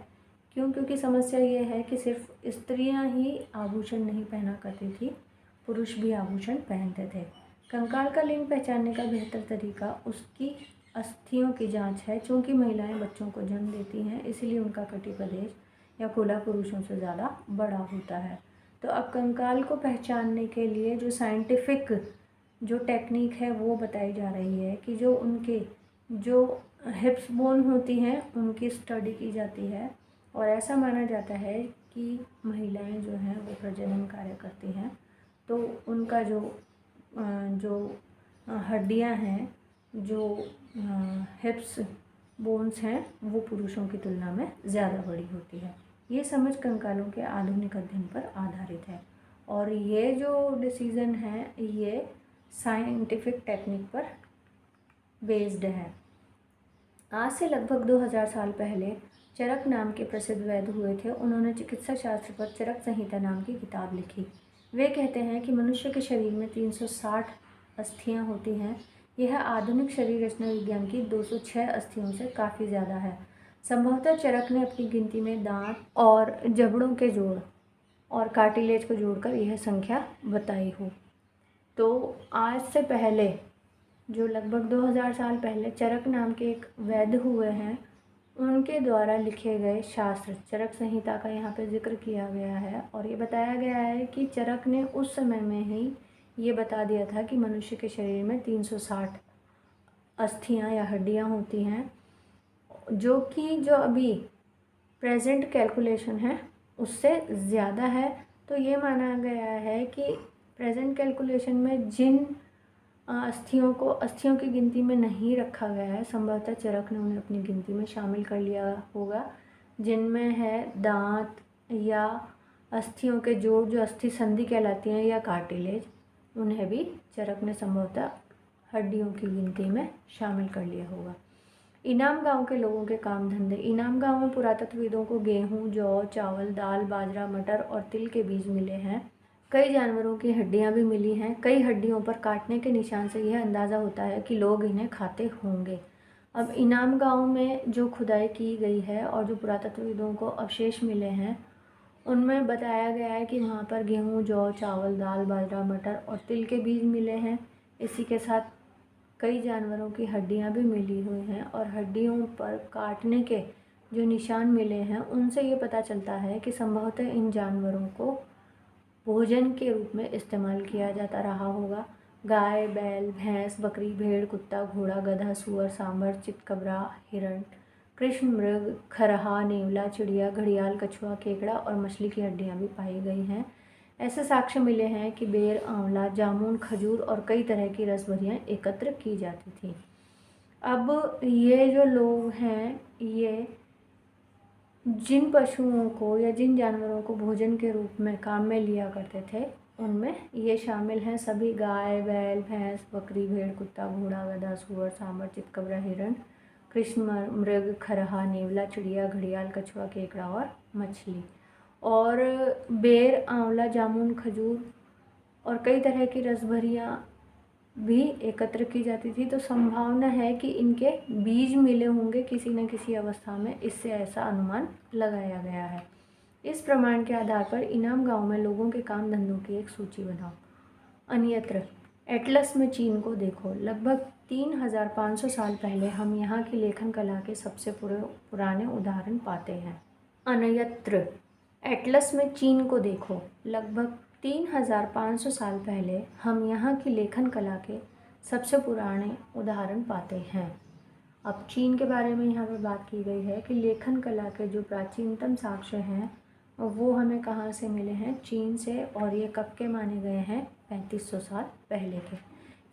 क्यों? क्योंकि समस्या ये है कि सिर्फ स्त्रियां ही आभूषण नहीं पहना करती थी, पुरुष भी आभूषण पहनते थे। कंकाल का लिंग पहचानने का बेहतर तरीका उसकी अस्थियों की जांच है। चूँकि महिलाएं बच्चों को जन्म देती हैं, इसीलिए उनका कटी प्रदेश या खुला पुरुषों से ज़्यादा बड़ा होता है। तो अब कंकाल को पहचानने के लिए जो साइंटिफिक जो टेक्निक है वो बताई जा रही है कि जो उनके जो हिप्स बोन होती हैं उनकी स्टडी की जाती है। और ऐसा माना जाता है कि महिलाएं जो हैं वो प्रजनन कार्य करती हैं, तो उनका जो हड्डियां हैं, जो हिप्स बोन्स हैं, वो पुरुषों की तुलना में ज़्यादा बड़ी होती है। ये समझ कंकालों के आधुनिक अध्ययन पर आधारित है और ये जो डिसीज़न है ये साइंटिफिक टेक्निक पर बेस्ड है। आज से लगभग 2000 साल पहले चरक नाम के प्रसिद्ध वैद्य हुए थे। उन्होंने चिकित्सा शास्त्र पर चरक संहिता नाम की किताब लिखी। वे कहते हैं कि मनुष्य के शरीर में 360 अस्थियां होती हैं। यह आधुनिक शरीर रचना विज्ञान की 206 अस्थियों से काफ़ी ज़्यादा है। संभवतः चरक ने अपनी गिनती में दांत और जबड़ों के जोड़ और कार्टिलेज को जोड़कर यह संख्या बताई हो। तो आज से पहले जो लगभग 2000 साल पहले चरक नाम के एक वैद्य हुए हैं, उनके द्वारा लिखे गए शास्त्र चरक संहिता का यहाँ पे जिक्र किया गया है। और ये बताया गया है कि चरक ने उस समय में ही ये बता दिया था कि मनुष्य के शरीर में 360 अस्थियाँ या हड्डियाँ होती हैं, जो कि जो अभी प्रेजेंट कैलकुलेशन है उससे ज़्यादा है। तो ये माना गया है कि प्रेजेंट कैलकुलेशन में जिन अस्थियों की गिनती में नहीं रखा गया है, संभवतः चरक ने उन्हें अपनी गिनती में शामिल कर लिया होगा, जिनमें है दांत या अस्थियों के जोड़ जो अस्थि संधि कहलाती हैं या कार्टिलेज, उन्हें भी चरक ने संभवतः हड्डियों की गिनती में शामिल कर लिया होगा। इनाम गांव के लोगों के काम धंधे। इनाम गांव में पुरातत्वविदों को गेहूँ, जौ, चावल, दाल, बाजरा, मटर और तिल के बीज मिले हैं। कई जानवरों की हड्डियां भी मिली हैं। कई हड्डियों पर काटने के निशान से यह अंदाज़ा होता है कि लोग इन्हें खाते होंगे। अब इनाम गांव में जो खुदाई की गई है और जो पुरातत्वविदों को अवशेष मिले हैं, उनमें बताया गया है कि वहाँ पर गेहूँ, जौ, चावल, दाल, बाजरा, मटर और तिल के बीज मिले हैं। इसी के साथ कई जानवरों की हड्डियाँ भी मिली हुई हैं और हड्डियों पर काटने के जो निशान मिले हैं उनसे ये पता चलता है कि संभवतः इन जानवरों को भोजन के रूप में इस्तेमाल किया जाता रहा होगा। गाय, बैल, भैंस, बकरी, भेड़, कुत्ता, घोड़ा, गधा, सूअर, सांभर, चितकबरा, हिरण, कृष्ण मृग, खरहा, नेवला, चिड़िया, घड़ियाल, कछुआ, केकड़ा और मछली की हड्डियां भी पाई गई हैं। ऐसे साक्ष्य मिले हैं कि बेर, आंवला, जामुन, खजूर और कई तरह की रसभरियाँ एकत्र की जाती थी। अब ये जो लोग हैं, ये जिन पशुओं को या जिन जानवरों को भोजन के रूप में काम में लिया करते थे उनमें ये शामिल हैं सभी गाय, बैल, भैंस, बकरी, भेड़, कुत्ता, घोड़ा, गधा, सूअर, सांभर, चितकबरा, हिरण, कृष्ण मृग, खरहा, नेवला, चिड़िया, घड़ियाल, कछुआ, केकड़ा और मछली। और बेर, आंवला, जामुन, खजूर और कई तरह की रसभरियाँ भी एकत्र की जाती थी। तो संभावना है कि इनके बीज मिले होंगे किसी न किसी अवस्था में, इससे ऐसा अनुमान लगाया गया है। इस प्रमाण के आधार पर इनाम गांव में लोगों के काम धंधों की एक सूची बनाओ। अन्यत्र एटलस में चीन को देखो। लगभग 3500 साल पहले हम यहाँ की लेखन कला के सबसे पुराने उदाहरण पाते हैं। अन्यत्र एटलस में चीन को देखो। लगभग 3500 साल पहले हम यहाँ की लेखन कला के सबसे पुराने उदाहरण पाते हैं। अब चीन के बारे में यहाँ पर बात की गई है कि लेखन कला के जो प्राचीनतम साक्ष्य हैं वो हमें कहाँ से मिले हैं? चीन से। और ये कब के माने गए हैं? 3500 साल पहले के।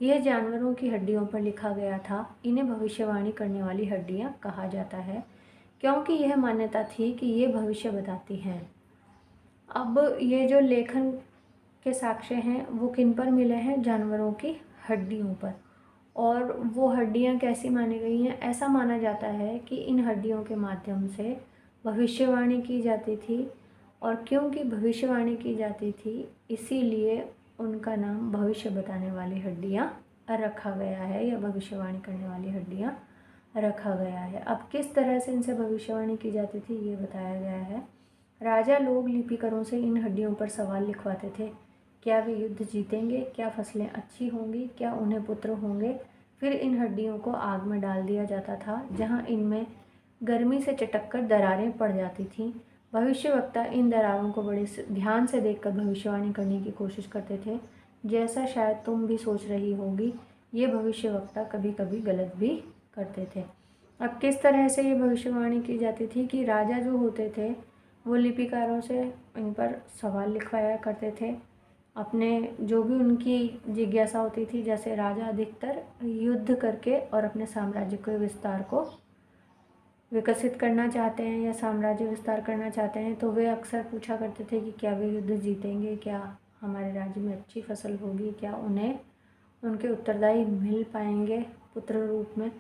यह जानवरों की हड्डियों पर लिखा गया था। इन्हें भविष्यवाणी करने वाली हड्डियाँ कहा जाता है, क्योंकि यह मान्यता थी कि ये भविष्य बताती हैं। अब ये जो लेखन के साक्ष्य हैं वो किन पर मिले हैं? जानवरों की हड्डियों पर। और वो हड्डियां कैसी मानी गई हैं? ऐसा माना जाता है कि इन हड्डियों के माध्यम से भविष्यवाणी की जाती थी, और क्योंकि भविष्यवाणी की जाती थी इसीलिए उनका नाम भविष्य बताने वाली हड्डियां रखा गया है, या भविष्यवाणी करने वाली हड्डियां रखा गया है। अब किस तरह से इनसे भविष्यवाणी की जाती थी ये बताया गया है। राजा लोग लिपिकरों से इन हड्डियों पर सवाल लिखवाते थे। क्या वे युद्ध जीतेंगे? क्या फसलें अच्छी होंगी? क्या उन्हें पुत्र होंगे? फिर इन हड्डियों को आग में डाल दिया जाता था, जहां इनमें गर्मी से चटककर दरारें पड़ जाती थीं। भविष्यवक्ता इन दरारों को बड़े ध्यान से देखकर भविष्यवाणी करने की कोशिश करते थे, जैसा शायद तुम भी सोच रही होगी। ये भविष्यवक्ता कभी कभी गलत भी करते थे। अब किस तरह से ये भविष्यवाणी की जाती थी कि राजा जो होते थे वो लिपिकारों से इन पर सवाल लिखवाया करते थे। अपने जो भी उनकी जिज्ञासा होती थी, जैसे राजा अधिकतर युद्ध करके और अपने साम्राज्य के विस्तार को विकसित करना चाहते हैं या साम्राज्य विस्तार करना चाहते हैं, तो वे अक्सर पूछा करते थे कि क्या वे युद्ध जीतेंगे? क्या हमारे राज्य में अच्छी फसल होगी? क्या उन्हें उनके उत्तरदायी मिल पाएंगे पुत्र रूप में?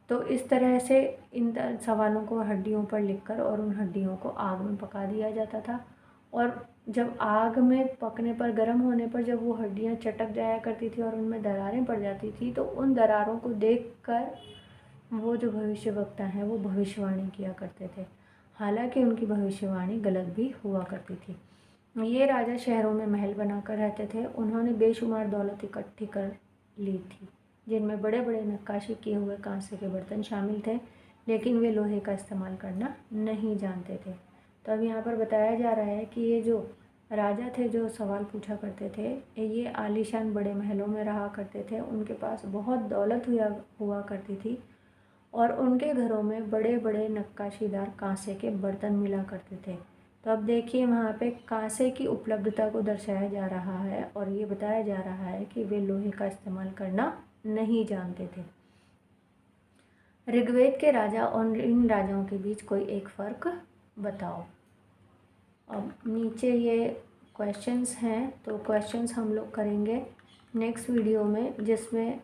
तो इस तरह से इन सवालों को हड्डियों पर लिखकर और उन हड्डियों को आग में पका दिया जाता था। और जब आग में पकने पर, गर्म होने पर जब वो हड्डियाँ चटक जाया करती थी और उनमें दरारें पड़ जाती थी, तो उन दरारों को देखकर वो जो भविष्यवक्ता हैं वो भविष्यवाणी किया करते थे। हालांकि उनकी भविष्यवाणी गलत भी हुआ करती थी। ये राजा शहरों में महल बनाकर रहते थे। उन्होंने बेशुमार दौलत इकट्ठी कर ली थी, जिनमें बड़े बड़े नक्काशी किए हुए कांसे के बर्तन शामिल थे, लेकिन वे लोहे का इस्तेमाल करना नहीं जानते थे। तो अब यहाँ पर बताया जा रहा है कि ये जो राजा थे जो सवाल पूछा करते थे, ये आलीशान बड़े महलों में रहा करते थे। उनके पास बहुत दौलत हुआ करती थी और उनके घरों में बड़े बड़े नक्काशीदार कांसे के बर्तन मिला करते थे। तो अब देखिए वहाँ पे कांसे की उपलब्धता को दर्शाया जा रहा है और ये बताया जा रहा है कि वे लोहे का इस्तेमाल करना नहीं जानते थे। ऋग्वेद के राजा और इन राजाओं के बीच कोई एक फ़र्क बताओ। अब नीचे ये क्वेश्चंस हैं, तो क्वेश्चंस हम लोग करेंगे नेक्स्ट वीडियो में, जिसमें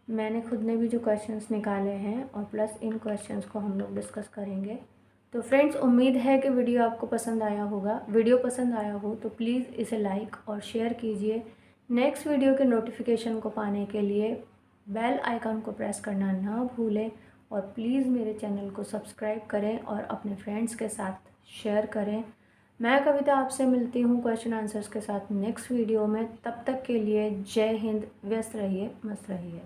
मैंने खुद ने भी जो क्वेश्चंस निकाले हैं और प्लस इन क्वेश्चंस को हम लोग डिस्कस करेंगे। तो फ्रेंड्स, उम्मीद है कि वीडियो आपको पसंद आया होगा। वीडियो पसंद आया हो तो प्लीज़ इसे लाइक और शेयर कीजिए। नेक्स्ट वीडियो के नोटिफिकेशन को पाने के लिए बेल आइकन को प्रेस करना ना भूलें और प्लीज़ मेरे चैनल को सब्सक्राइब करें और अपने फ्रेंड्स के साथ शेयर करें। मैं कविता आपसे मिलती हूँ क्वेश्चन आंसर्स के साथ नेक्स्ट वीडियो में। तब तक के लिए जय हिंद। व्यस्त रहिए, मस्त रहिए।